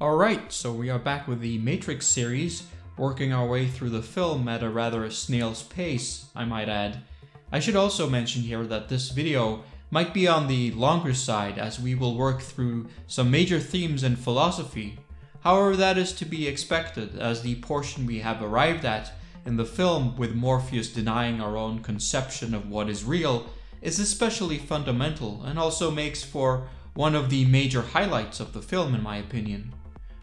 Alright, so we are back with the Matrix series, working our way through the film at a rather snail's pace, I might add. I should also mention here that this video might be on the longer side, as we will work through some major themes in philosophy. However, that is to be expected, as the portion we have arrived at in the film, with Morpheus denying our own conception of what is real, is especially fundamental and also makes for one of the major highlights of the film, in my opinion.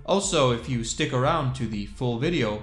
Also, if you stick around to the full video,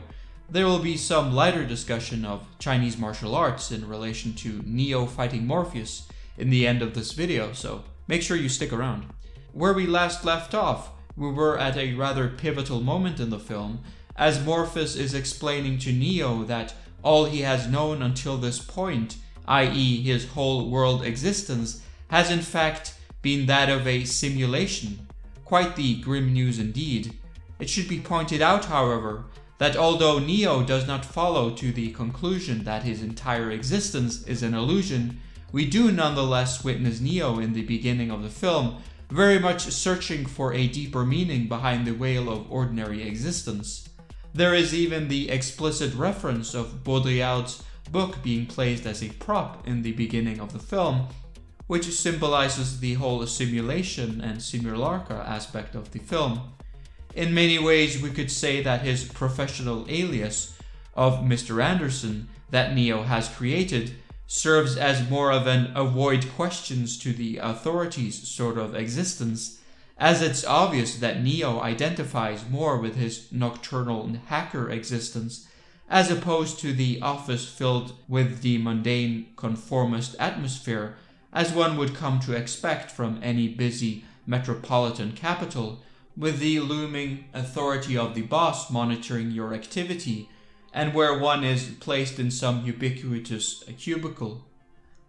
there will be some lighter discussion of Chinese martial arts in relation to Neo fighting Morpheus in the end of this video, so make sure you stick around. Where we last left off, we were at a rather pivotal moment in the film, as Morpheus is explaining to Neo that all he has known until this point, i.e. his whole world existence, has in fact been that of a simulation. Quite the grim news indeed. It should be pointed out, however, that although Neo does not follow to the conclusion that his entire existence is an illusion, we do nonetheless witness Neo in the beginning of the film very much searching for a deeper meaning behind the veil of ordinary existence. There is even the explicit reference of Baudrillard's book being placed as a prop in the beginning of the film, which symbolizes the whole simulation and simulacra aspect of the film. In many ways, we could say that his professional alias of Mr. Anderson that Neo has created serves as more of an avoid questions to the authorities sort of existence, as it's obvious that Neo identifies more with his nocturnal hacker existence as opposed to the office filled with the mundane conformist atmosphere as one would come to expect from any busy metropolitan capital, with the looming authority of the boss monitoring your activity, and where one is placed in some ubiquitous cubicle.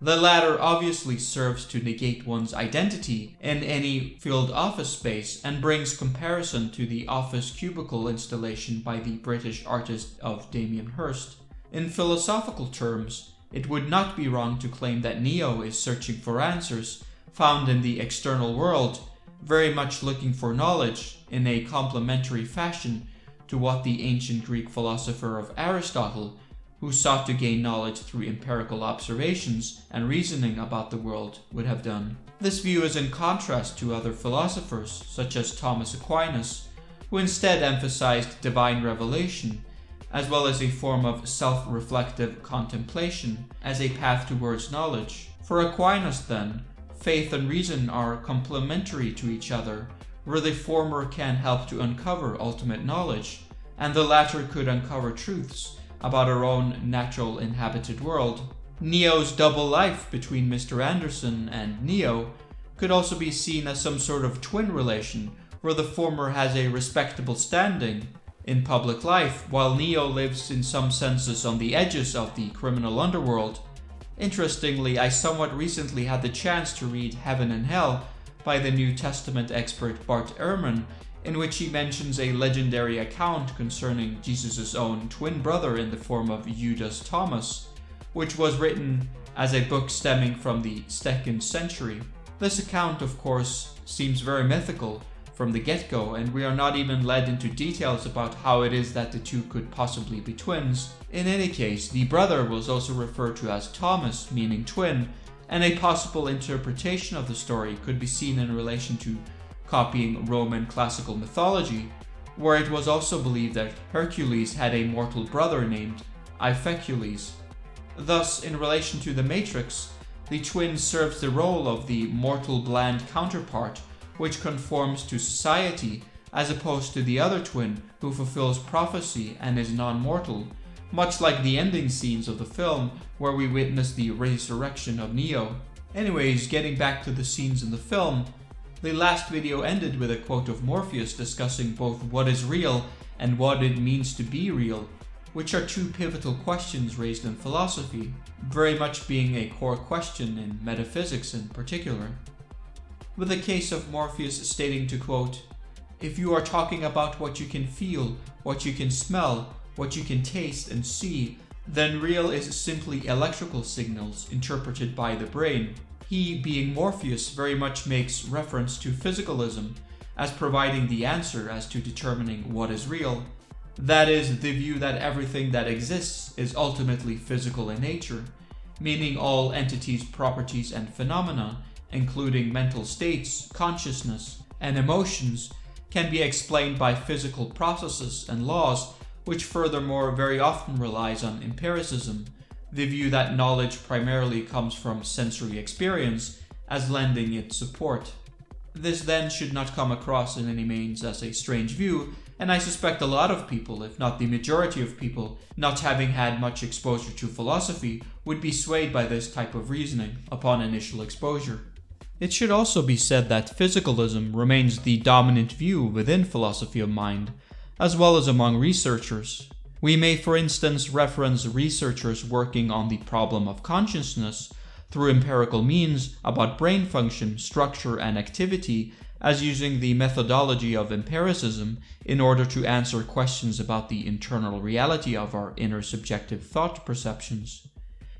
The latter obviously serves to negate one's identity in any field office space and brings comparison to the office cubicle installation by the British artist of Damien Hirst. In philosophical terms, it would not be wrong to claim that Neo is searching for answers found in the external world, very much looking for knowledge in a complementary fashion to what the ancient Greek philosopher of Aristotle, who sought to gain knowledge through empirical observations and reasoning about the world, would have done. This view is in contrast to other philosophers, such as Thomas Aquinas, who instead emphasized divine revelation, as well as a form of self-reflective contemplation as a path towards knowledge. For Aquinas, then, faith and reason are complementary to each other, where the former can help to uncover ultimate knowledge, and the latter could uncover truths about our own natural inhabited world. Neo's double life between Mr. Anderson and Neo could also be seen as some sort of twin relation, where the former has a respectable standing in public life, while Neo lives in some senses on the edges of the criminal underworld. Interestingly, I somewhat recently had the chance to read Heaven and Hell by the New Testament expert Bart Ehrman, in which he mentions a legendary account concerning Jesus' own twin brother in the form of Judas Thomas, which was written as a book stemming from the 2nd century. This account, of course, seems very mythical from the get-go, and we are not even led into details about how it is that the two could possibly be twins. In any case, the brother was also referred to as Thomas, meaning twin, and a possible interpretation of the story could be seen in relation to copying Roman classical mythology, where it was also believed that Hercules had a mortal brother named Iphicles. Thus, in relation to the Matrix, the twin serves the role of the mortal bland counterpart, which conforms to society, as opposed to the other twin who fulfills prophecy and is non-mortal, much like the ending scenes of the film where we witness the resurrection of Neo. Anyways, getting back to the scenes in the film, the last video ended with a quote of Morpheus discussing both what is real and what it means to be real, which are two pivotal questions raised in philosophy, very much being a core question in metaphysics in particular. With the case of Morpheus stating to quote, "If you are talking about what you can feel, what you can smell, what you can taste and see, then real is simply electrical signals interpreted by the brain." He, being Morpheus, very much makes reference to physicalism, as providing the answer as to determining what is real. That is, the view that everything that exists is ultimately physical in nature, meaning all entities, properties, and phenomena, including mental states, consciousness, and emotions, can be explained by physical processes and laws, which furthermore very often relies on empiricism, the view that knowledge primarily comes from sensory experience, as lending it support. This then should not come across in any means as a strange view, and I suspect a lot of people, if not the majority of people, not having had much exposure to philosophy, would be swayed by this type of reasoning upon initial exposure. It should also be said that physicalism remains the dominant view within philosophy of mind, as well as among researchers. We may, for instance, reference researchers working on the problem of consciousness through empirical means about brain function, structure, and activity as using the methodology of empiricism in order to answer questions about the internal reality of our inner subjective thought perceptions.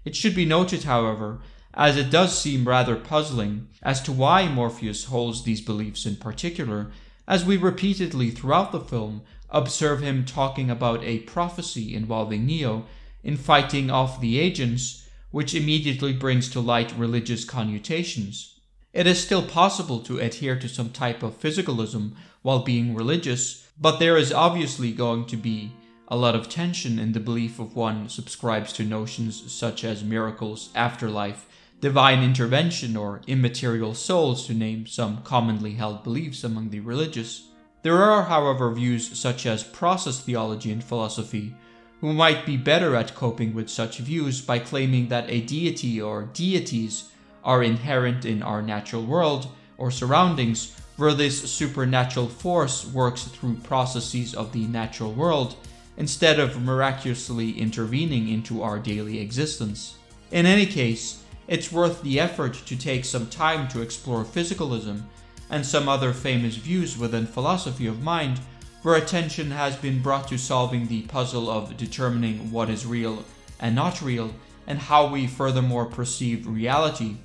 It should be noted, however, as it does seem rather puzzling as to why Morpheus holds these beliefs in particular, as we repeatedly throughout the film observe him talking about a prophecy involving Neo in fighting off the agents, which immediately brings to light religious connotations. It is still possible to adhere to some type of physicalism while being religious, but there is obviously going to be a lot of tension in the belief of one subscribes to notions such as miracles, afterlife, divine intervention, or immaterial souls, to name some commonly held beliefs among the religious. There are, however, views such as process theology and philosophy, who might be better at coping with such views by claiming that a deity or deities are inherent in our natural world or surroundings, where this supernatural force works through processes of the natural world, instead of miraculously intervening into our daily existence. In any case, it's worth the effort to take some time to explore physicalism and some other famous views within philosophy of mind, where attention has been brought to solving the puzzle of determining what is real and not real, and how we furthermore perceive reality.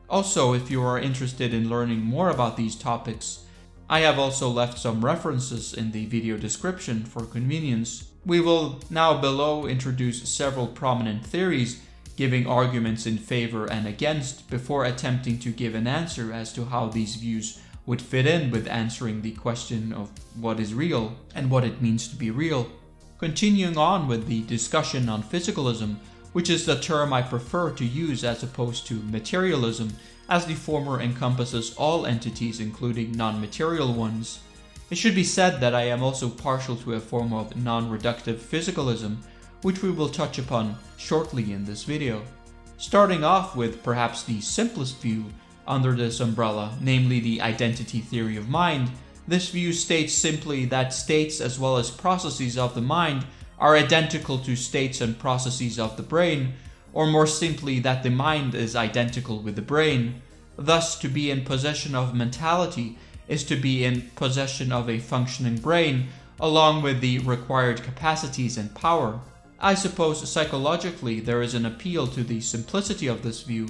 Also, if you are interested in learning more about these topics, I have also left some references in the video description for convenience. We will now below introduce several prominent theories, giving arguments in favor and against before attempting to give an answer as to how these views would fit in with answering the question of what is real and what it means to be real. Continuing on with the discussion on physicalism, which is the term I prefer to use as opposed to materialism, as the former encompasses all entities including non-material ones. It should be said that I am also partial to a form of non-reductive physicalism, which we will touch upon shortly in this video. Starting off with perhaps the simplest view under this umbrella, namely the identity theory of mind, this view states simply that states as well as processes of the mind are identical to states and processes of the brain, or more simply that the mind is identical with the brain. Thus, to be in possession of mentality is to be in possession of a functioning brain, along with the required capacities and power. I suppose psychologically there is an appeal to the simplicity of this view,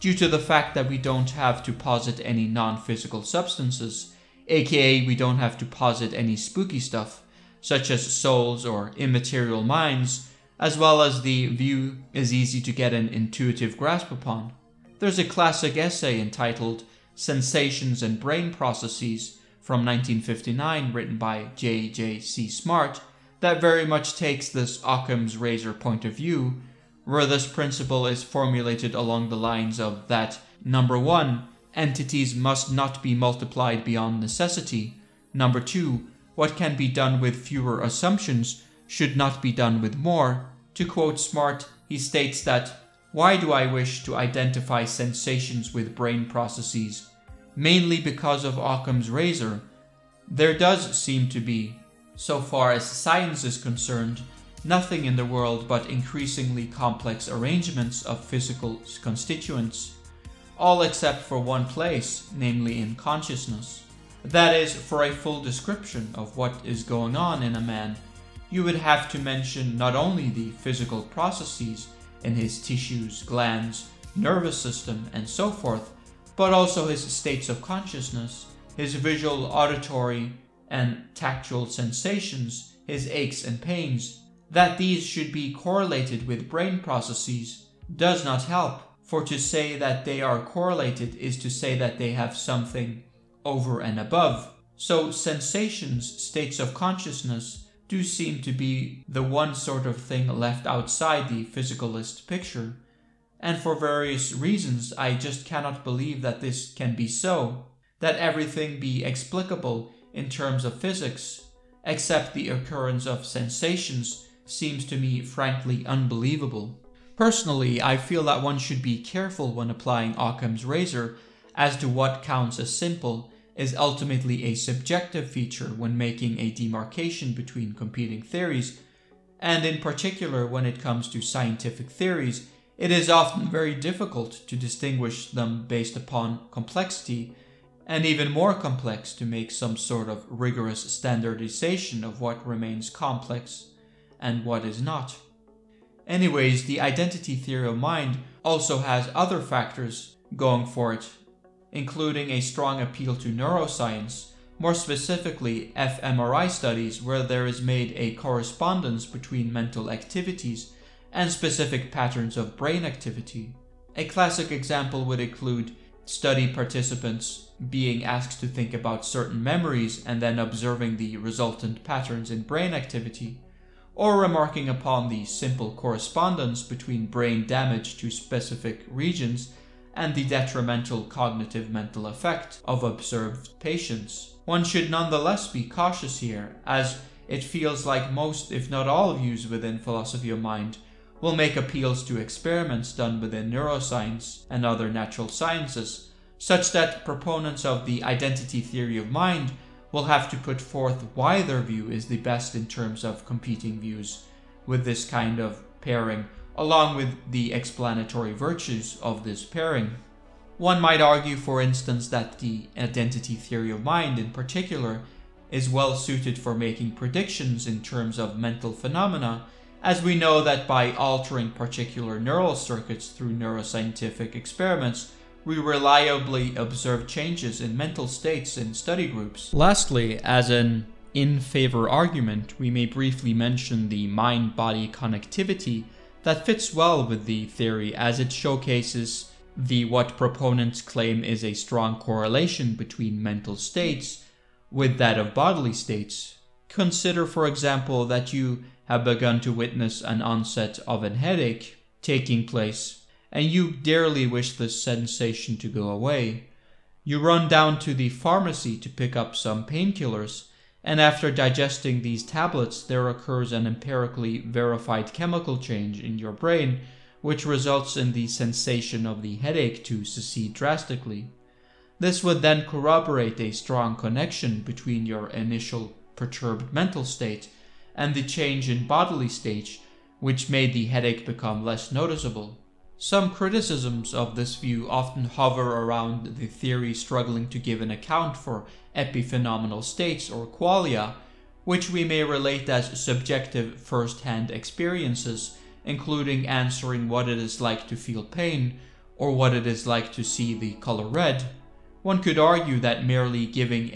due to the fact that we don't have to posit any non-physical substances, aka we don't have to posit any spooky stuff, such as souls or immaterial minds, as well as the view is easy to get an intuitive grasp upon. There's a classic essay entitled Sensations and Brain Processes from 1959 written by J.J.C. Smart that very much takes this Occam's razor point of view, where this principle is formulated along the lines of that, number 1, entities must not be multiplied beyond necessity. Number 2, what can be done with fewer assumptions should not be done with more. To quote Smart, he states that, "Why do I wish to identify sensations with brain processes? Mainly because of Occam's razor. There does seem to be, so far as science is concerned, nothing in the world but increasingly complex arrangements of physical constituents, all except for one place, namely in consciousness. That is, for a full description of what is going on in a man, you would have to mention not only the physical processes in his tissues, glands, nervous system, and so forth, but also his states of consciousness, his visual, auditory, and tactile sensations, his aches and pains, that these should be correlated with brain processes does not help, for to say that they are correlated is to say that they have something over and above. So sensations, states of consciousness, do seem to be the one sort of thing left outside the physicalist picture. And for various reasons, I just cannot believe that this can be so, that everything be explicable in terms of physics, except the occurrence of sensations, seems to me frankly unbelievable. Personally, I feel that one should be careful when applying Occam's razor as to what counts as simple is ultimately a subjective feature when making a demarcation between competing theories, and in particular when it comes to scientific theories, it is often very difficult to distinguish them based upon complexity, and even more complex to make some sort of rigorous standardization of what remains complex and what is not. Anyways, the identity theory of mind also has other factors going for it, including a strong appeal to neuroscience, more specifically fMRI studies where there is made a correspondence between mental activities and specific patterns of brain activity. A classic example would include study participants being asked to think about certain memories and then observing the resultant patterns in brain activity, or remarking upon the simple correspondence between brain damage to specific regions and the detrimental cognitive mental effect of observed patients. One should nonetheless be cautious here, as it feels like most, if not all, views within philosophy of mind will make appeals to experiments done within neuroscience and other natural sciences, such that proponents of the identity theory of mind will have to put forth why their view is the best in terms of competing views with this kind of pairing, along with the explanatory virtues of this pairing. One might argue, for instance, that the identity theory of mind in particular is well suited for making predictions in terms of mental phenomena, as we know that by altering particular neural circuits through neuroscientific experiments, we reliably observe changes in mental states in study groups. Lastly, as an in-favor argument, we may briefly mention the mind-body connectivity that fits well with the theory, as it showcases what proponents claim is a strong correlation between mental states with that of bodily states. Consider, for example, that you have begun to witness an onset of a headache taking place, and you dearly wish this sensation to go away. You run down to the pharmacy to pick up some painkillers, and after digesting these tablets, there occurs an empirically verified chemical change in your brain, which results in the sensation of the headache to recede drastically. This would then corroborate a strong connection between your initial perturbed mental state and the change in bodily state, which made the headache become less noticeable. Some criticisms of this view often hover around the theory struggling to give an account for epiphenomenal states or qualia, which we may relate as subjective first-hand experiences, including answering what it is like to feel pain or what it is like to see the color red. One could argue that merely giving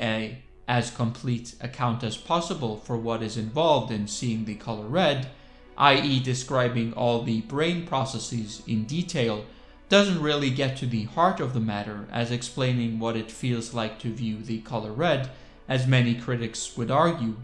as complete account as possible for what is involved in seeing the color red, i.e. describing all the brain processes in detail, doesn't really get to the heart of the matter, as explaining what it feels like to view the color red, as many critics would argue.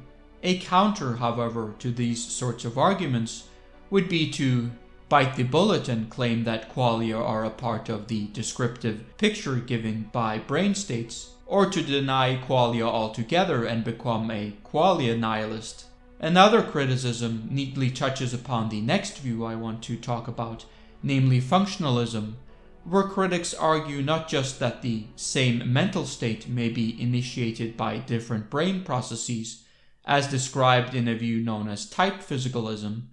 A counter, however, to these sorts of arguments would be to bite the bullet and claim that qualia are a part of the descriptive picture given by brain states, or to deny qualia altogether and become a qualia nihilist. Another criticism neatly touches upon the next view I want to talk about, namely functionalism, where critics argue not just that the same mental state may be initiated by different brain processes, as described in a view known as type physicalism,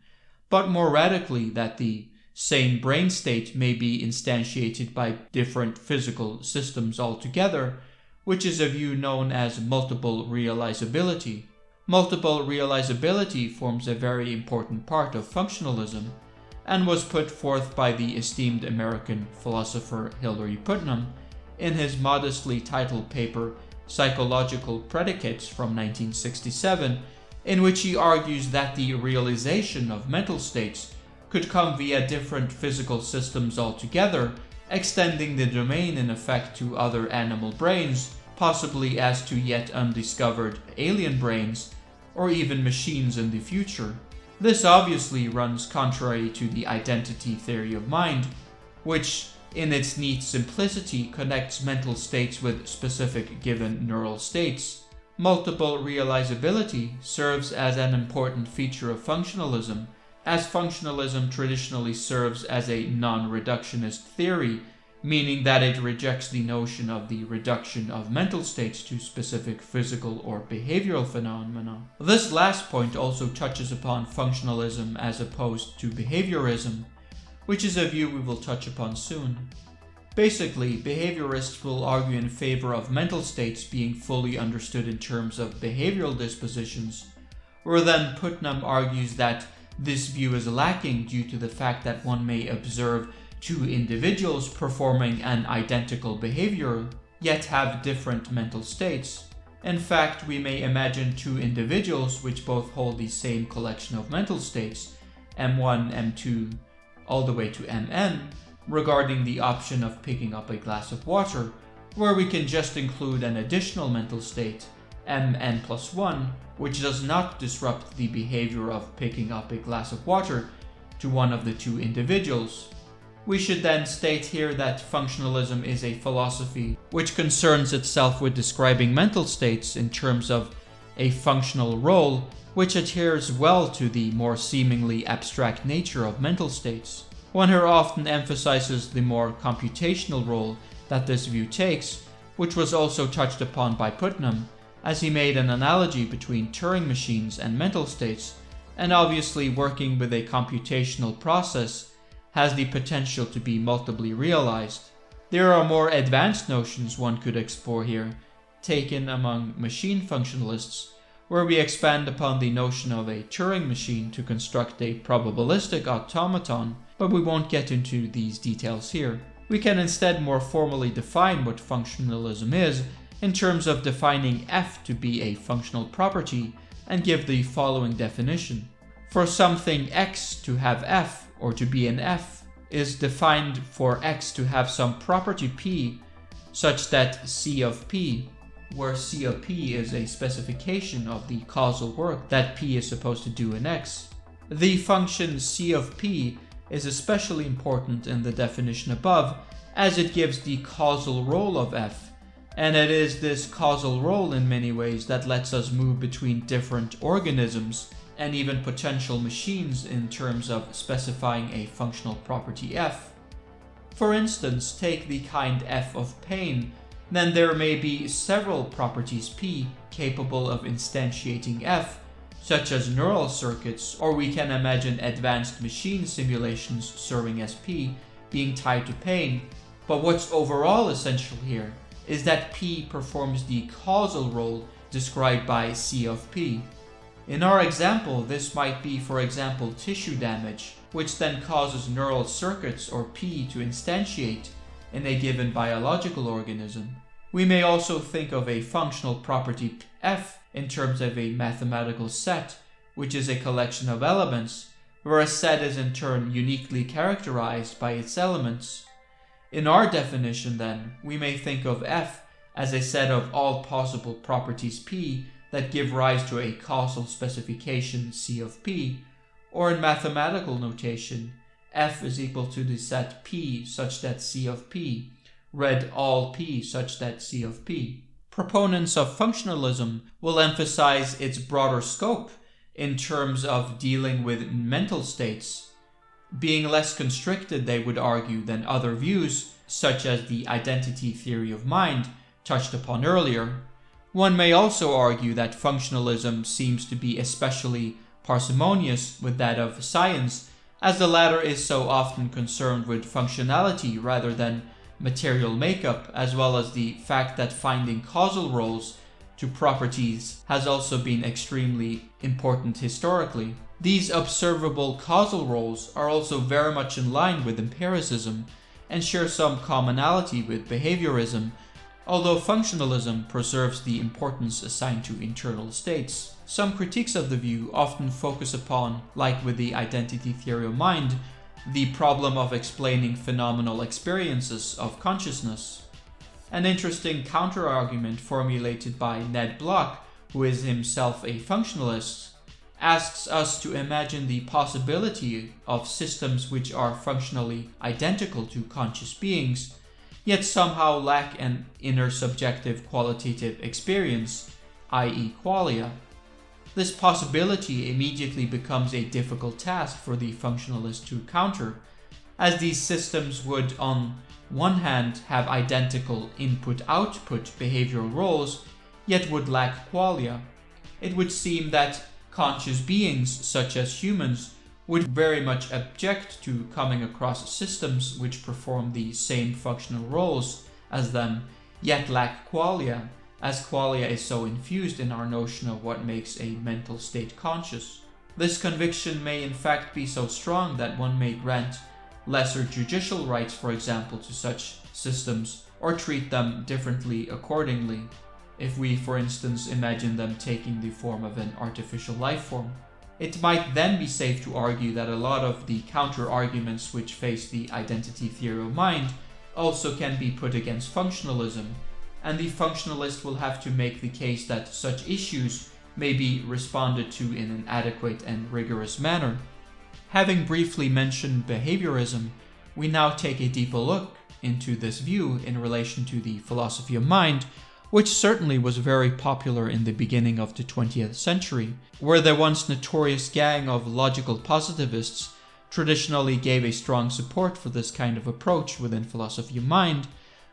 but more radically that the same brain state may be instantiated by different physical systems altogether, which is a view known as multiple realizability. Multiple realizability forms a very important part of functionalism, and was put forth by the esteemed American philosopher Hilary Putnam in his modestly titled paper Psychological Predicates from 1967, in which he argues that the realization of mental states could come via different physical systems altogether, extending the domain in effect to other animal brains, possibly as to yet undiscovered alien brains, or even machines in the future. This obviously runs contrary to the identity theory of mind, which, in its neat simplicity, connects mental states with specific given neural states. Multiple realizability serves as an important feature of functionalism, as functionalism traditionally serves as a non-reductionist theory, meaning that it rejects the notion of the reduction of mental states to specific physical or behavioral phenomena. This last point also touches upon functionalism as opposed to behaviorism, which is a view we will touch upon soon. Basically, behaviorists will argue in favor of mental states being fully understood in terms of behavioral dispositions, where then Putnam argues that this view is lacking due to the fact that one may observe two individuals performing an identical behavior, yet have different mental states. In fact, we may imagine two individuals which both hold the same collection of mental states, M1, M2, all the way to Mn, regarding the option of picking up a glass of water, where we can just include an additional mental state, Mn+1, which does not disrupt the behavior of picking up a glass of water to one of the two individuals. We should then state here that functionalism is a philosophy which concerns itself with describing mental states in terms of a functional role, which adheres well to the more seemingly abstract nature of mental states. One here often emphasizes the more computational role that this view takes, which was also touched upon by Putnam, as he made an analogy between Turing machines and mental states, and obviously working with a computational process has the potential to be multiply realized. There are more advanced notions one could explore here, taken among machine functionalists, where we expand upon the notion of a Turing machine to construct a probabilistic automaton, but we won't get into these details here. We can instead more formally define what functionalism is in terms of defining f to be a functional property and give the following definition. For something x to have f, or to be an f, is defined for x to have some property p such that c of p, where c of p is a specification of the causal work that p is supposed to do in x. The function c of p is especially important in the definition above, as it gives the causal role of f, and it is this causal role in many ways that lets us move between different organisms and even potential machines in terms of specifying a functional property f. For instance, take the kind f of pain, then there may be several properties p capable of instantiating f, such as neural circuits, or we can imagine advanced machine simulations serving as p being tied to pain. But what's overall essential here is that p performs the causal role described by c of p. In our example, this might be, for example, tissue damage, which then causes neural circuits or p to instantiate in a given biological organism. We may also think of a functional property f in terms of a mathematical set, which is a collection of elements, where a set is in turn uniquely characterized by its elements. In our definition, then, we may think of f as a set of all possible properties p that give rise to a causal specification c of p, or in mathematical notation, f is equal to the set p such that c of p, read all p such that c of p. Proponents of functionalism will emphasize its broader scope in terms of dealing with mental states, being less constricted, they would argue, than other views, such as the identity theory of mind touched upon earlier. One may also argue that functionalism seems to be especially parsimonious with that of science, as the latter is so often concerned with functionality rather than material makeup, as well as the fact that finding causal roles to properties has also been extremely important historically. These observable causal roles are also very much in line with empiricism and share some commonality with behaviorism, Although functionalism preserves the importance assigned to internal states, some critiques of the view often focus upon, like with the identity theory of mind, the problem of explaining phenomenal experiences of consciousness. An interesting counter-argument formulated by Ned Block, who is himself a functionalist, asks us to imagine the possibility of systems which are functionally identical to conscious beings, yet somehow lack an inner subjective qualitative experience, i.e. qualia. This possibility immediately becomes a difficult task for the functionalist to counter, as these systems would, on one hand, have identical input-output behavioral roles, yet would lack qualia. It would seem that conscious beings, such as humans, would very much object to coming across systems which perform the same functional roles as them, yet lack qualia, as qualia is so infused in our notion of what makes a mental state conscious. This conviction may in fact be so strong that one may grant lesser judicial rights, for example, to such systems, or treat them differently accordingly, if we, for instance, imagine them taking the form of an artificial life form. It might then be safe to argue that a lot of the counter-arguments which face the identity theory of mind also can be put against functionalism, and the functionalist will have to make the case that such issues may be responded to in an adequate and rigorous manner. Having briefly mentioned behaviorism, we now take a deeper look into this view in relation to the philosophy of mind, which certainly was very popular in the beginning of the 20th century, where the once notorious gang of logical positivists traditionally gave a strong support for this kind of approach within philosophy of mind,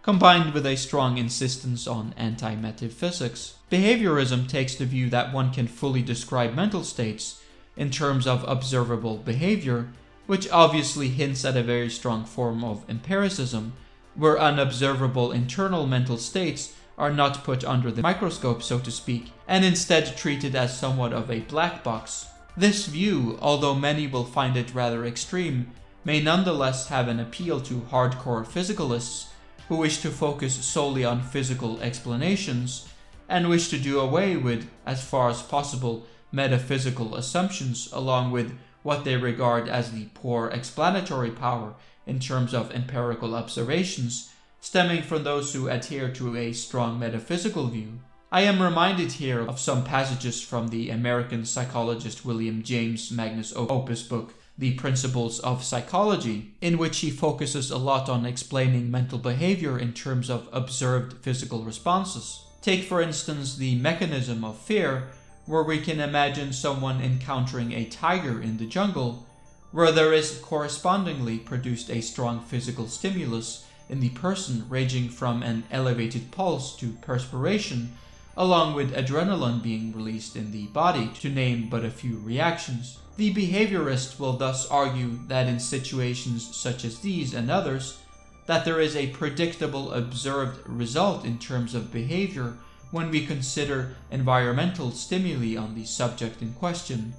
combined with a strong insistence on anti-metaphysics. Behaviorism takes the view that one can fully describe mental states in terms of observable behavior, which obviously hints at a very strong form of empiricism, where unobservable internal mental states are not put under the microscope, so to speak, and instead treated as somewhat of a black box. This view, although many will find it rather extreme, may nonetheless have an appeal to hardcore physicalists who wish to focus solely on physical explanations and wish to do away with, as far as possible, metaphysical assumptions, along with what they regard as the poor explanatory power in terms of empirical observations stemming from those who adhere to a strong metaphysical view. I am reminded here of some passages from the American psychologist William James' magnus opus book, The Principles of Psychology, in which he focuses a lot on explaining mental behavior in terms of observed physical responses. Take, for instance, the mechanism of fear, where we can imagine someone encountering a tiger in the jungle, where there is correspondingly produced a strong physical stimulus in the person, ranging from an elevated pulse to perspiration, along with adrenaline being released in the body, to name but a few reactions. The behaviorist will thus argue that in situations such as these and others, that there is a predictable observed result in terms of behavior when we consider environmental stimuli on the subject in question.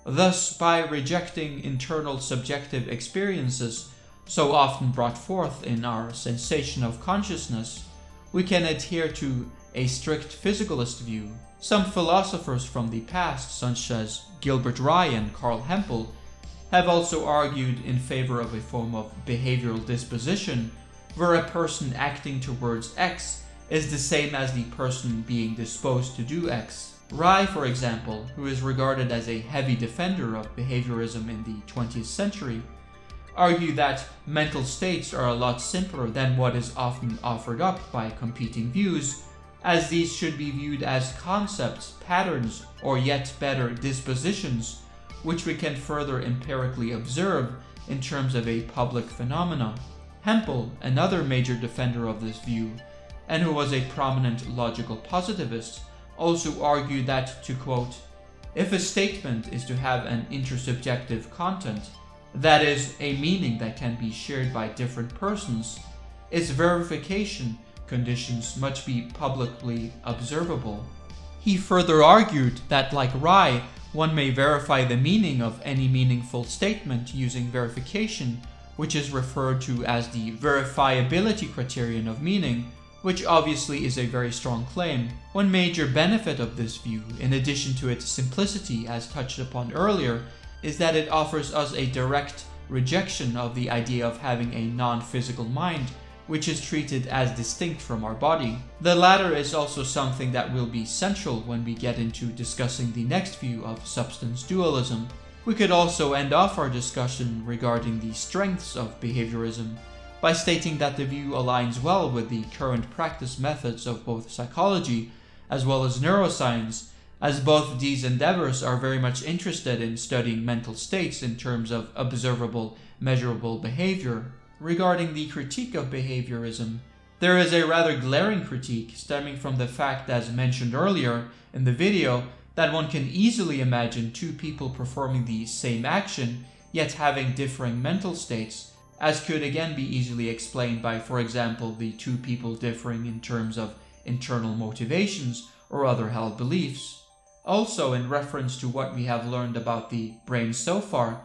Thus, by rejecting internal subjective experiences so often brought forth in our sensation of consciousness, we can adhere to a strict physicalist view. Some philosophers from the past, such as Gilbert Rye and Carl Hempel, have also argued in favor of a form of behavioral disposition, where a person acting towards X is the same as the person being disposed to do X. Rye, for example, who is regarded as a heavy defender of behaviorism in the 20th century, argue that mental states are a lot simpler than what is often offered up by competing views, as these should be viewed as concepts, patterns, or yet better, dispositions, which we can further empirically observe in terms of a public phenomena. Hempel, another major defender of this view, and who was a prominent logical positivist, also argued that, to quote, "If a statement is to have an intersubjective content, that is, a meaning that can be shared by different persons, its verification conditions must be publicly observable." He further argued that, like Rye, one may verify the meaning of any meaningful statement using verification, which is referred to as the verifiability criterion of meaning, which obviously is a very strong claim. One major benefit of this view, in addition to its simplicity as touched upon earlier, is that it offers us a direct rejection of the idea of having a non-physical mind, which is treated as distinct from our body. The latter is also something that will be central when we get into discussing the next view of substance dualism. We could also end off our discussion regarding the strengths of behaviorism by stating that the view aligns well with the current practice methods of both psychology as well as neuroscience, as both these endeavors are very much interested in studying mental states in terms of observable, measurable behavior. Regarding the critique of behaviorism, there is a rather glaring critique stemming from the fact, as mentioned earlier in the video, that one can easily imagine two people performing the same action, yet having differing mental states, as could again be easily explained by, for example, the two people differing in terms of internal motivations or other held beliefs. Also, in reference to what we have learned about the brain so far,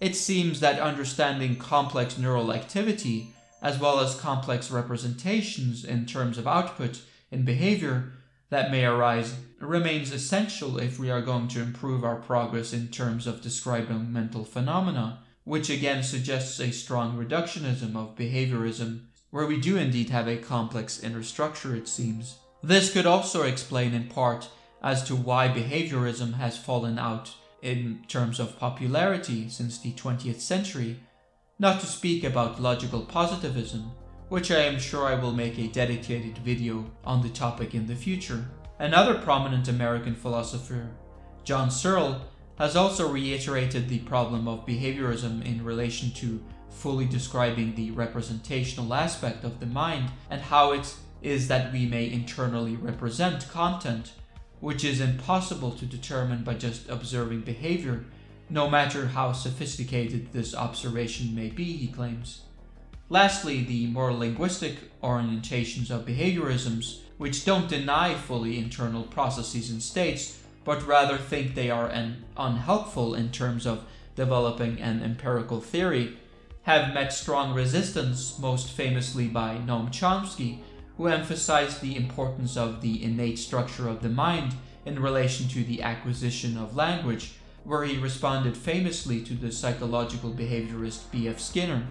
it seems that understanding complex neural activity, as well as complex representations in terms of output in behavior that may arise, remains essential if we are going to improve our progress in terms of describing mental phenomena, which again suggests a strong reductionism of behaviorism, where we do indeed have a complex inner structure, it seems. This could also explain in part as to why behaviorism has fallen out in terms of popularity since the 20th century, not to speak about logical positivism, which I am sure I will make a dedicated video on the topic in the future. Another prominent American philosopher, John Searle, has also reiterated the problem of behaviorism in relation to fully describing the representational aspect of the mind and how it is that we may internally represent content, which is impossible to determine by just observing behavior, no matter how sophisticated this observation may be, he claims. Lastly, the more linguistic orientations of behaviorisms, which don't deny fully internal processes and states, but rather think they are unhelpful in terms of developing an empirical theory, have met strong resistance, most famously by Noam Chomsky, who emphasized the importance of the innate structure of the mind in relation to the acquisition of language, where he responded famously to the psychological behaviorist B.F. Skinner.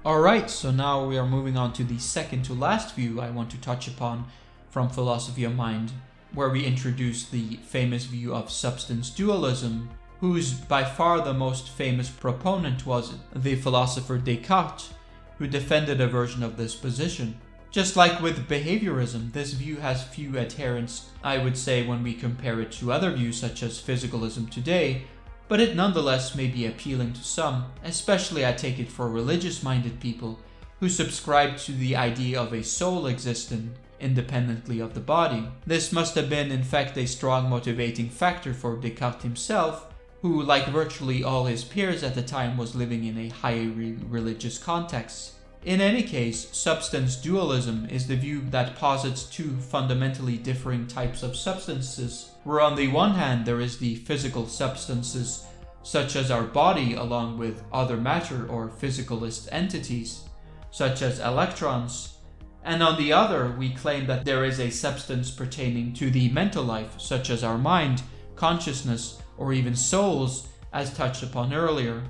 Alright, so now we are moving on to the second to last view I want to touch upon from philosophy of mind, where we introduce the famous view of substance dualism, whose by far the most famous proponent was the philosopher Descartes, who defended a version of this position. Just like with behaviorism, this view has few adherents, I would say, when we compare it to other views such as physicalism today, but it nonetheless may be appealing to some, especially I take it for religious-minded people who subscribe to the idea of a soul existing independently of the body. This must have been in fact a strong motivating factor for Descartes himself, who, like virtually all his peers at the time, was living in a highly religious context. In any case, substance dualism is the view that posits two fundamentally differing types of substances, where on the one hand there is the physical substances such as our body along with other matter or physicalist entities, such as electrons, and on the other we claim that there is a substance pertaining to the mental life such as our mind, consciousness, or even souls, as touched upon earlier.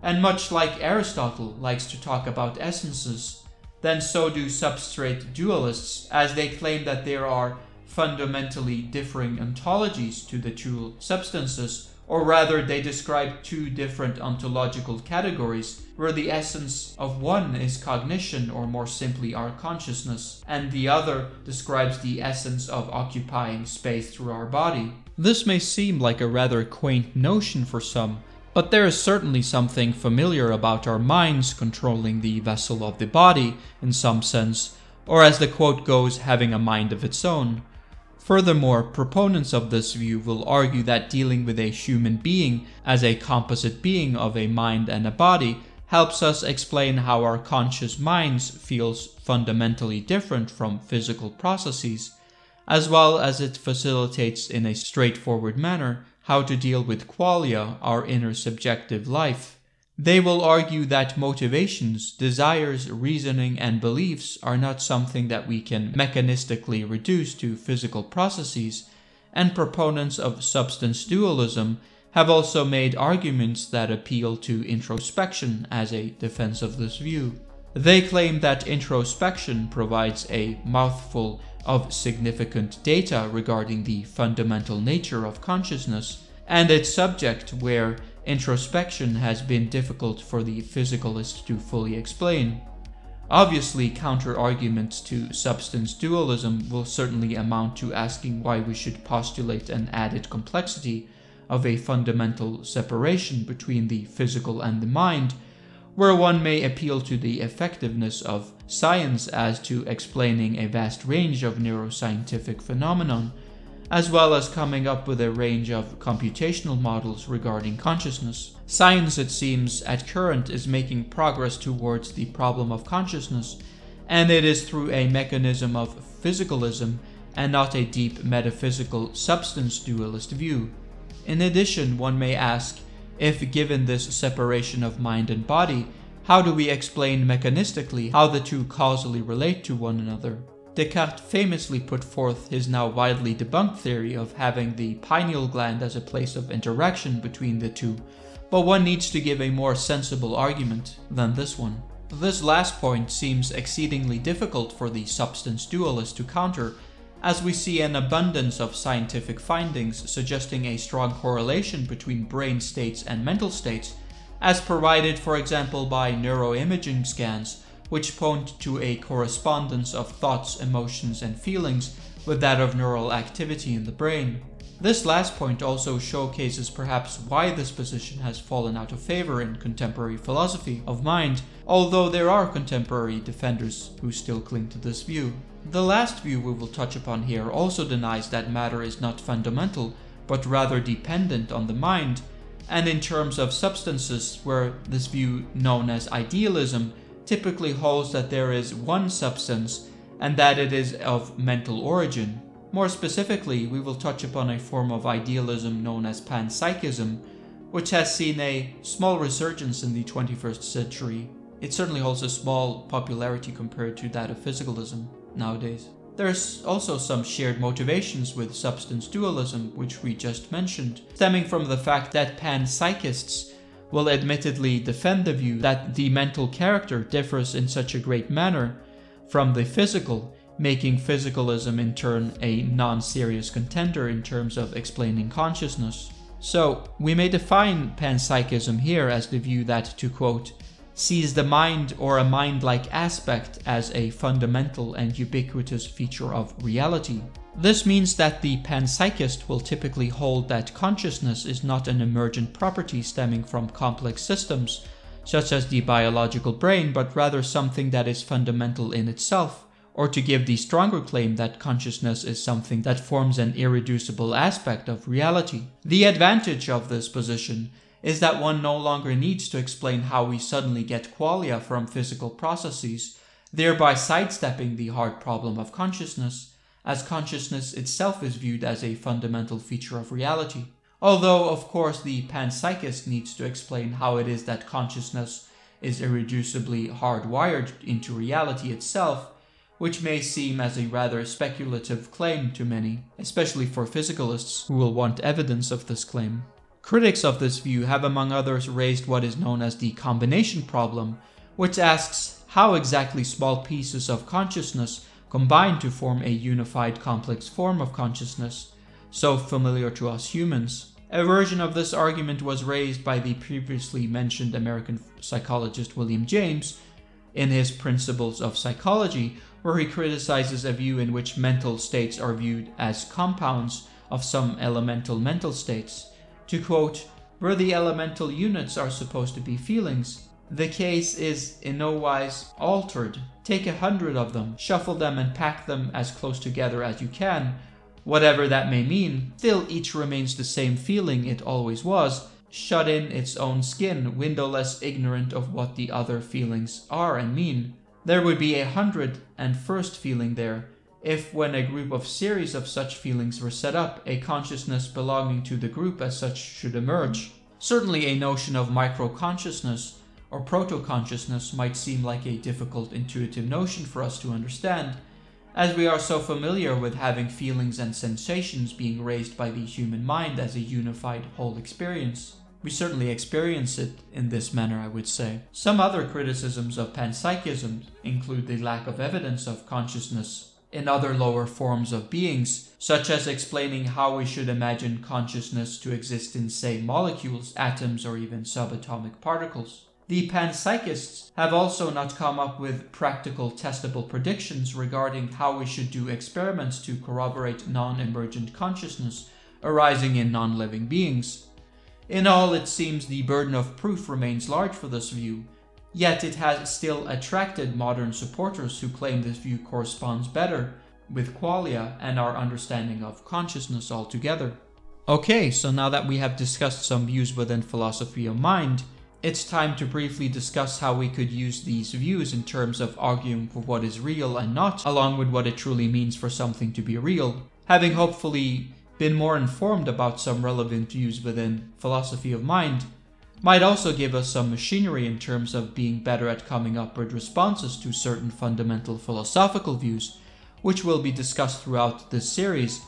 And much like Aristotle likes to talk about essences, then so do substrate dualists, as they claim that there are fundamentally differing ontologies to the two substances, or rather they describe two different ontological categories, where the essence of one is cognition, or more simply our consciousness, and the other describes the essence of occupying space through our body. This may seem like a rather quaint notion for some, but there is certainly something familiar about our minds controlling the vessel of the body, in some sense, or as the quote goes, having a mind of its own. Furthermore, proponents of this view will argue that dealing with a human being as a composite being of a mind and a body helps us explain how our conscious minds feels fundamentally different from physical processes, as well as it facilitates in a straightforward manner how to deal with qualia, our inner subjective life. They will argue that motivations, desires, reasoning, and beliefs are not something that we can mechanistically reduce to physical processes, and proponents of substance dualism have also made arguments that appeal to introspection as a defense of this view. They claim that introspection provides a mouthful of significant data regarding the fundamental nature of consciousness and its subject, where introspection has been difficult for the physicalist to fully explain. Obviously, counter-arguments to substance dualism will certainly amount to asking why we should postulate an added complexity of a fundamental separation between the physical and the mind, where one may appeal to the effectiveness of science as to explaining a vast range of neuroscientific phenomenon, as well as coming up with a range of computational models regarding consciousness. Science, it seems, at current is making progress towards the problem of consciousness, and it is through a mechanism of physicalism and not a deep metaphysical substance dualist view. In addition, one may ask, if given this separation of mind and body, how do we explain mechanistically how the two causally relate to one another? Descartes famously put forth his now widely debunked theory of having the pineal gland as a place of interaction between the two, but one needs to give a more sensible argument than this one. This last point seems exceedingly difficult for the substance dualist to counter, as we see an abundance of scientific findings suggesting a strong correlation between brain states and mental states, as provided, for example, by neuroimaging scans, which point to a correspondence of thoughts, emotions, and feelings with that of neural activity in the brain. This last point also showcases perhaps why this position has fallen out of favor in contemporary philosophy of mind, although there are contemporary defenders who still cling to this view. The last view we will touch upon here also denies that matter is not fundamental, but rather dependent on the mind, and in terms of substances, where this view, known as idealism, typically holds that there is one substance and that it is of mental origin. More specifically, we will touch upon a form of idealism known as panpsychism, which has seen a small resurgence in the 21st century. It certainly holds a small popularity compared to that of physicalism nowadays. There's also some shared motivations with substance dualism, which we just mentioned, stemming from the fact that panpsychists will admittedly defend the view that the mental character differs in such a great manner from the physical, making physicalism in turn a non-serious contender in terms of explaining consciousness. So, we may define panpsychism here as the view that, to quote, sees the mind or a mind-like aspect as a fundamental and ubiquitous feature of reality. This means that the panpsychist will typically hold that consciousness is not an emergent property stemming from complex systems, such as the biological brain, but rather something that is fundamental in itself, or to give the stronger claim that consciousness is something that forms an irreducible aspect of reality. The advantage of this position is that one no longer needs to explain how we suddenly get qualia from physical processes, thereby sidestepping the hard problem of consciousness, as consciousness itself is viewed as a fundamental feature of reality. Although, of course, the panpsychist needs to explain how it is that consciousness is irreducibly hardwired into reality itself, which may seem as a rather speculative claim to many, especially for physicalists who will want evidence of this claim. Critics of this view have, among others, raised what is known as the combination problem, which asks how exactly small pieces of consciousness combine to form a unified complex form of consciousness, so familiar to us humans. A version of this argument was raised by the previously mentioned American psychologist William James in his Principles of Psychology, where he criticizes a view in which mental states are viewed as compounds of some elemental mental states. To quote, where the elemental units are supposed to be feelings, the case is in no wise altered. Take 100 of them, shuffle them and pack them as close together as you can. Whatever that may mean, still each remains the same feeling it always was, shut in its own skin, windowless, ignorant of what the other feelings are and mean. There would be 101st feeling there, if when a group of series of such feelings were set up, a consciousness belonging to the group as such should emerge. Certainly a notion of micro-consciousness or proto-consciousness might seem like a difficult intuitive notion for us to understand, as we are so familiar with having feelings and sensations being raised by the human mind as a unified whole experience. We certainly experience it in this manner, I would say. Some other criticisms of panpsychism include the lack of evidence of consciousness in other lower forms of beings, such as explaining how we should imagine consciousness to exist in, say, molecules, atoms, or even subatomic particles. The panpsychists have also not come up with practical testable predictions regarding how we should do experiments to corroborate non-emergent consciousness arising in non-living beings. In all, it seems the burden of proof remains large for this view, yet it has still attracted modern supporters who claim this view corresponds better with qualia and our understanding of consciousness altogether. Okay, so now that we have discussed some views within philosophy of mind, it's time to briefly discuss how we could use these views in terms of arguing for what is real and not, along with what it truly means for something to be real. Having hopefully been more informed about some relevant views within philosophy of mind, might also give us some machinery in terms of being better at coming up with responses to certain fundamental philosophical views, which will be discussed throughout this series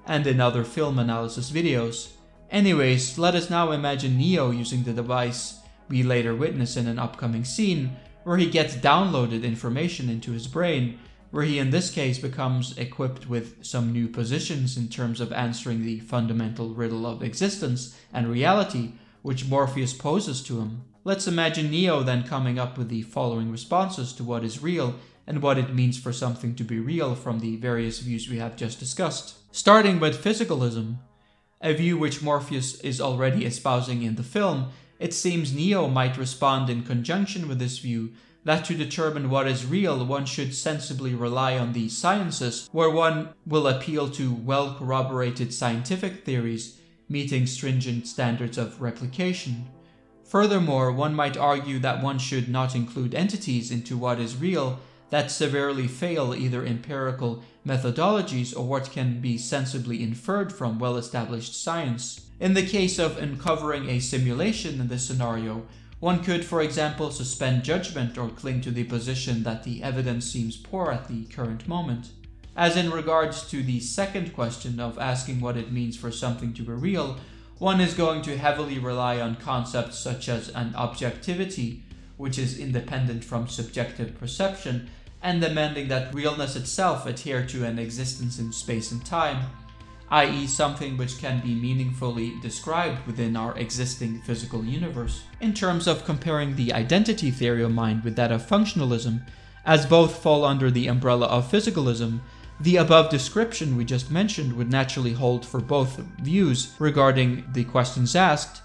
and in other film analysis videos. Anyways, let us now imagine Neo using the device we later witness in an upcoming scene, where he gets downloaded information into his brain, where he in this case becomes equipped with some new positions in terms of answering the fundamental riddle of existence and reality which Morpheus poses to him. Let's imagine Neo then coming up with the following responses to what is real and what it means for something to be real from the various views we have just discussed. Starting with physicalism, a view which Morpheus is already espousing in the film, it seems Neo might respond in conjunction with this view that to determine what is real, one should sensibly rely on the sciences, where one will appeal to well-corroborated scientific theories meeting stringent standards of replication. Furthermore, one might argue that one should not include entities into what is real that severely fail either empirical methodologies or what can be sensibly inferred from well-established science. In the case of uncovering a simulation in this scenario, one could, for example, suspend judgment or cling to the position that the evidence seems poor at the current moment. As in regards to the second question of asking what it means for something to be real, one is going to heavily rely on concepts such as an objectivity, which is independent from subjective perception, and demanding that realness itself adhere to an existence in space and time, i.e. something which can be meaningfully described within our existing physical universe. In terms of comparing the identity theory of mind with that of functionalism, as both fall under the umbrella of physicalism, the above description we just mentioned would naturally hold for both views regarding the questions asked,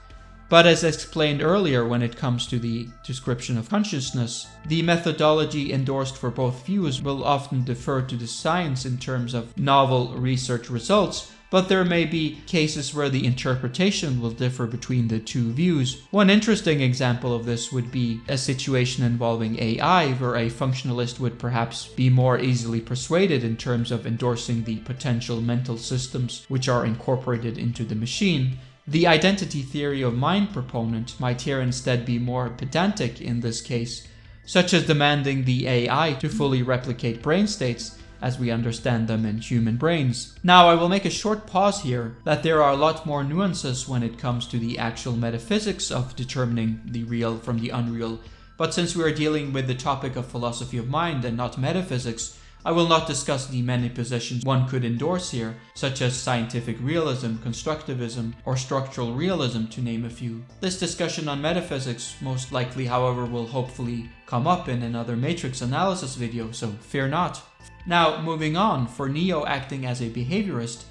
but as explained earlier when it comes to the description of consciousness, the methodology endorsed for both views will often defer to the science in terms of novel research results, but there may be cases where the interpretation will differ between the two views. One interesting example of this would be a situation involving AI, where a functionalist would perhaps be more easily persuaded in terms of endorsing the potential mental systems which are incorporated into the machine. The identity theory of mind proponent might here instead be more pedantic in this case, such as demanding the AI to fully replicate brain states as we understand them in human brains. Now, I will make a short pause here that there are a lot more nuances when it comes to the actual metaphysics of determining the real from the unreal, but since we are dealing with the topic of philosophy of mind and not metaphysics, I will not discuss the many positions one could endorse here, such as scientific realism, constructivism, or structural realism, to name a few. This discussion on metaphysics most likely, however, will hopefully come up in another matrix analysis video, so fear not. Now, moving on, for Neo acting as a behaviorist,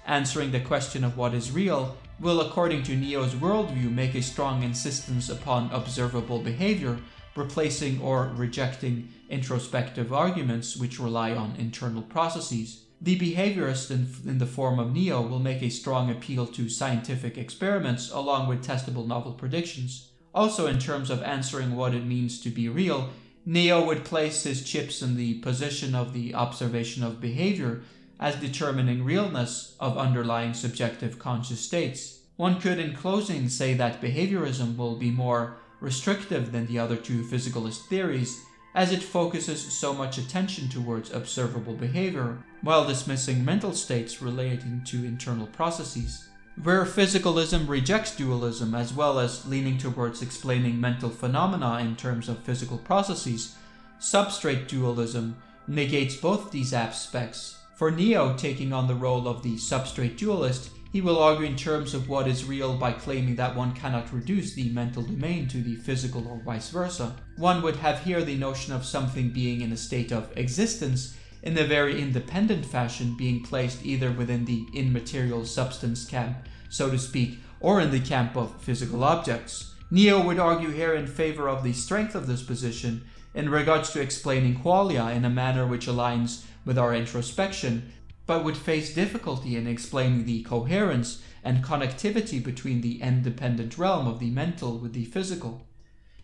answering the question of what is real will, according to Neo's worldview, make a strong insistence upon observable behavior, replacing or rejecting introspective arguments which rely on internal processes. The behaviorist in the form of Neo will make a strong appeal to scientific experiments along with testable novel predictions. Also, in terms of answering what it means to be real, Neo would place his chips in the position of the observation of behavior as determining realness of underlying subjective conscious states. One could in closing say that behaviorism will be more restrictive than the other two physicalist theories, as it focuses so much attention towards observable behavior, while dismissing mental states relating to internal processes. Where physicalism rejects dualism as well as leaning towards explaining mental phenomena in terms of physical processes, substrate dualism negates both these aspects. For Neo, taking on the role of the substrate dualist, he will argue in terms of what is real by claiming that one cannot reduce the mental domain to the physical or vice versa. One would have here the notion of something being in a state of existence in a very independent fashion, being placed either within the immaterial substance camp, so to speak, or in the camp of physical objects. Neo would argue here in favor of the strength of this position in regards to explaining qualia in a manner which aligns with our introspection, but would face difficulty in explaining the coherence and connectivity between the independent realm of the mental with the physical.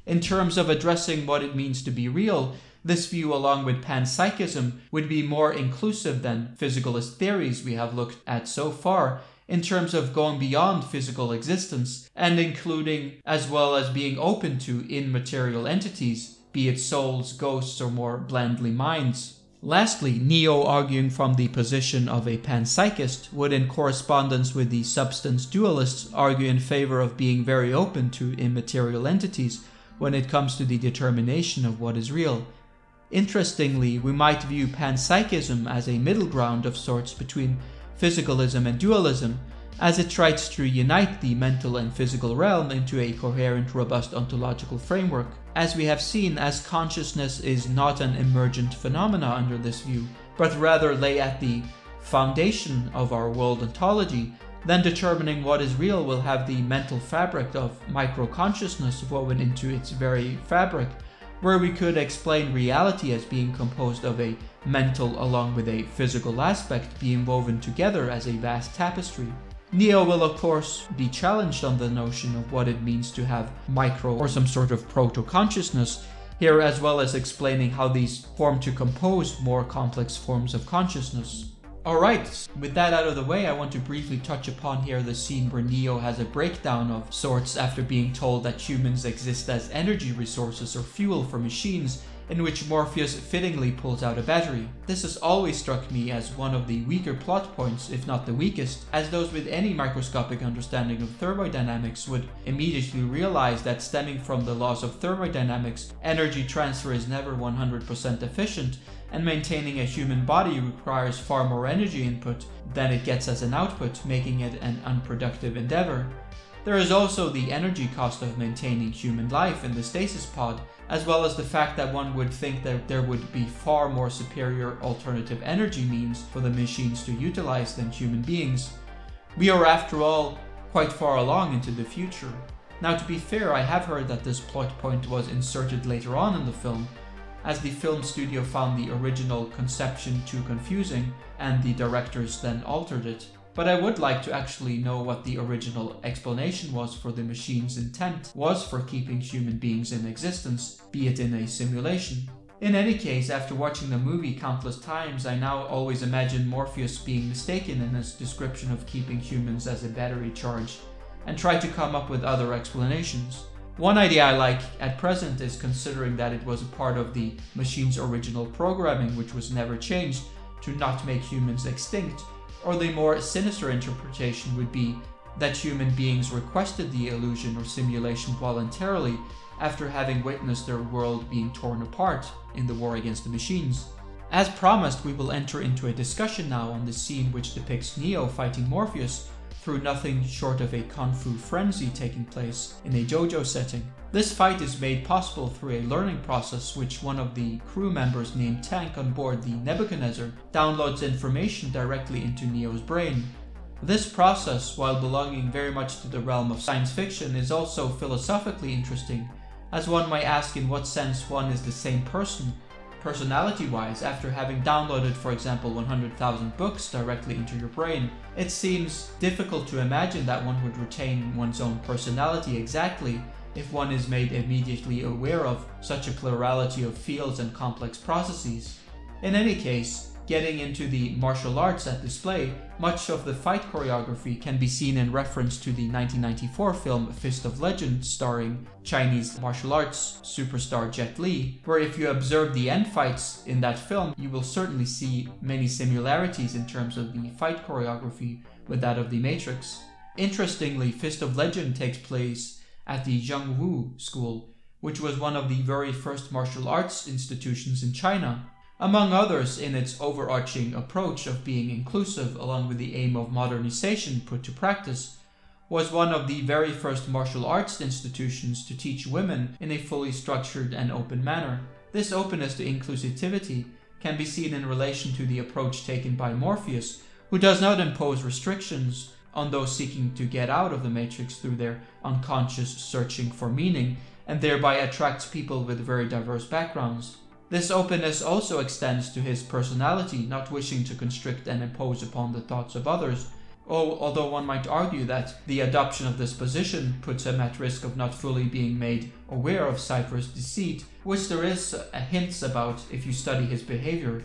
In terms of addressing what it means to be real, this view, along with panpsychism, would be more inclusive than physicalist theories we have looked at so far, in terms of going beyond physical existence and including as well as being open to immaterial entities, be it souls, ghosts, or more blandly minds. Lastly, Neo, arguing from the position of a panpsychist, would in correspondence with the substance dualists argue in favor of being very open to immaterial entities when it comes to the determination of what is real. Interestingly, we might view panpsychism as a middle ground of sorts between physicalism and dualism, as it tries to unite the mental and physical realm into a coherent, robust ontological framework. As we have seen, as consciousness is not an emergent phenomena under this view, but rather lay at the foundation of our world ontology, then determining what is real will have the mental fabric of micro-consciousness woven into its very fabric, where we could explain reality as being composed of a mental along with a physical aspect being woven together as a vast tapestry. Neo will of course be challenged on the notion of what it means to have micro or some sort of proto-consciousness here, as well as explaining how these form to compose more complex forms of consciousness. Alright, with that out of the way, I want to briefly touch upon here the scene where Neo has a breakdown of sorts after being told that humans exist as energy resources or fuel for machines, in which Morpheus fittingly pulls out a battery. This has always struck me as one of the weaker plot points, if not the weakest, as those with any microscopic understanding of thermodynamics would immediately realize that stemming from the laws of thermodynamics, energy transfer is never 100% efficient, and maintaining a human body requires far more energy input than it gets as an output, making it an unproductive endeavor. There is also the energy cost of maintaining human life in the stasis pod, as well as the fact that one would think that there would be far more superior alternative energy means for the machines to utilize than human beings. We are, after all, quite far along into the future. Now, to be fair, I have heard that this plot point was inserted later on in the film, as the film studio found the original conception too confusing and the directors then altered it. But I would like to actually know what the original explanation was for the machine's intent was for keeping human beings in existence, be it in a simulation. In any case, after watching the movie countless times, I now always imagine Morpheus being mistaken in his description of keeping humans as a battery charge, and try to come up with other explanations. One idea I like at present is considering that it was a part of the machine's original programming, which was never changed, to not make humans extinct. Or the more sinister interpretation would be that human beings requested the illusion or simulation voluntarily after having witnessed their world being torn apart in the war against the machines. As promised, we will enter into a discussion now on the scene which depicts Neo fighting Morpheus through nothing short of a kung fu frenzy taking place in a JoJo setting. This fight is made possible through a learning process which one of the crew members named Tank on board the Nebuchadnezzar downloads information directly into Neo's brain. This process, while belonging very much to the realm of science fiction, is also philosophically interesting, as one might ask in what sense one is the same person, personality-wise, after having downloaded, for example, 100,000 books directly into your brain. It seems difficult to imagine that one would retain one's own personality exactly if one is made immediately aware of such a plurality of fields and complex processes. In any case, Getting into the martial arts at display, much of the fight choreography can be seen in reference to the 1994 film Fist of Legend starring Chinese martial arts superstar Jet Li, where if you observe the end fights in that film, you will certainly see many similarities in terms of the fight choreography with that of The Matrix. Interestingly, Fist of Legend takes place at the Zhongwu School, which was one of the very first martial arts institutions in China. Among others, in its overarching approach of being inclusive along with the aim of modernization put to practice, was one of the very first martial arts institutions to teach women in a fully structured and open manner. This openness to inclusivity can be seen in relation to the approach taken by Morpheus, who does not impose restrictions on those seeking to get out of the Matrix through their unconscious searching for meaning, and thereby attracts people with very diverse backgrounds. This openness also extends to his personality, not wishing to constrict and impose upon the thoughts of others, although one might argue that the adoption of this position puts him at risk of not fully being made aware of Cypher's deceit, which there is hints about if you study his behavior,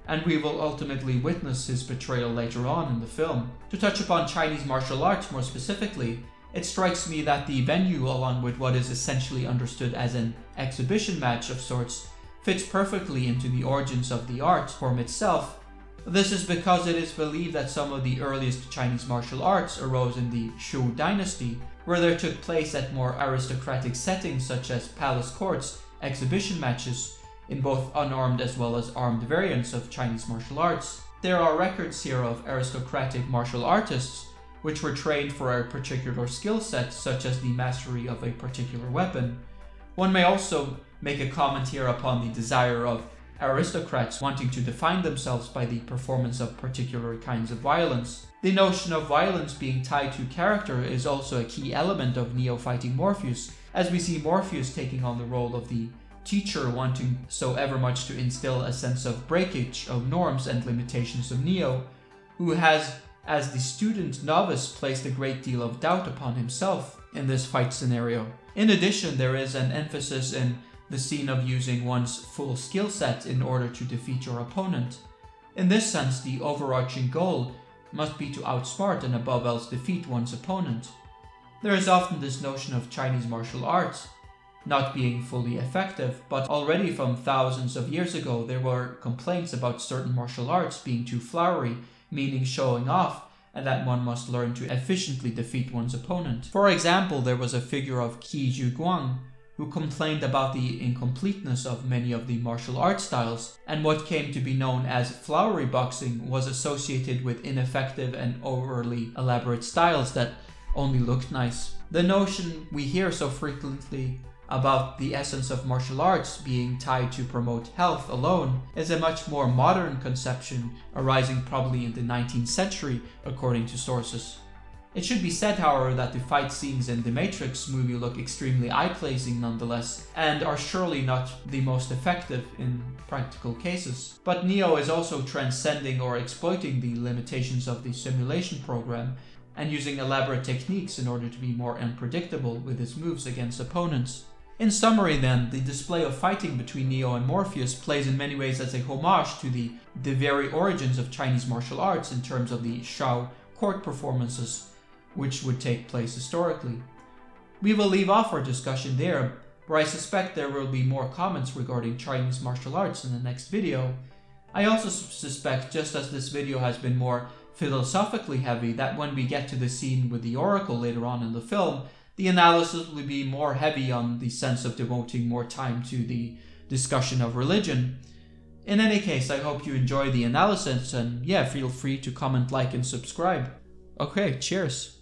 and we will ultimately witness his betrayal later on in the film. To touch upon Chinese martial arts more specifically, it strikes me that the venue, along with what is essentially understood as an exhibition match of sorts, fits perfectly into the origins of the art form itself. This is because it is believed that some of the earliest Chinese martial arts arose in the Shu dynasty, where there took place at more aristocratic settings such as palace courts, exhibition matches, in both unarmed as well as armed variants of Chinese martial arts. There are records here of aristocratic martial artists which were trained for a particular skill set, such as the mastery of a particular weapon. One may also make a comment here upon the desire of aristocrats wanting to define themselves by the performance of particular kinds of violence. The notion of violence being tied to character is also a key element of Neo fighting Morpheus, as we see Morpheus taking on the role of the teacher, wanting so ever much to instill a sense of breakage of norms and limitations of Neo, who has, as the student novice, placed a great deal of doubt upon himself in this fight scenario. In addition, there is an emphasis in the scene of using one's full skill set in order to defeat your opponent. In this sense, the overarching goal must be to outsmart and above else defeat one's opponent. There is often this notion of Chinese martial arts not being fully effective, but already from thousands of years ago there were complaints about certain martial arts being too flowery, meaning showing off, and that one must learn to efficiently defeat one's opponent. For example, there was a figure of Jaegwon who complained about the incompleteness of many of the martial arts styles, and what came to be known as flowery boxing was associated with ineffective and overly elaborate styles that only looked nice. The notion we hear so frequently about the essence of martial arts being tied to promote health alone is a much more modern conception, arising probably in the 19th century according to sources. It should be said, however, that the fight scenes in The Matrix movie look extremely eye-pleasing nonetheless, and are surely not the most effective in practical cases. But Neo is also transcending or exploiting the limitations of the simulation program, and using elaborate techniques in order to be more unpredictable with his moves against opponents. In summary then, the display of fighting between Neo and Morpheus plays in many ways as a homage to the very origins of Chinese martial arts in terms of the Shao court performances, which would take place historically. We will leave off our discussion there, where I suspect there will be more comments regarding Chinese martial arts in the next video. I also suspect, just as this video has been more philosophically heavy, that when we get to the scene with the Oracle later on in the film, the analysis will be more heavy on the sense of devoting more time to the discussion of religion. In any case, I hope you enjoy the analysis, and yeah, feel free to comment, like, and subscribe. Okay, cheers.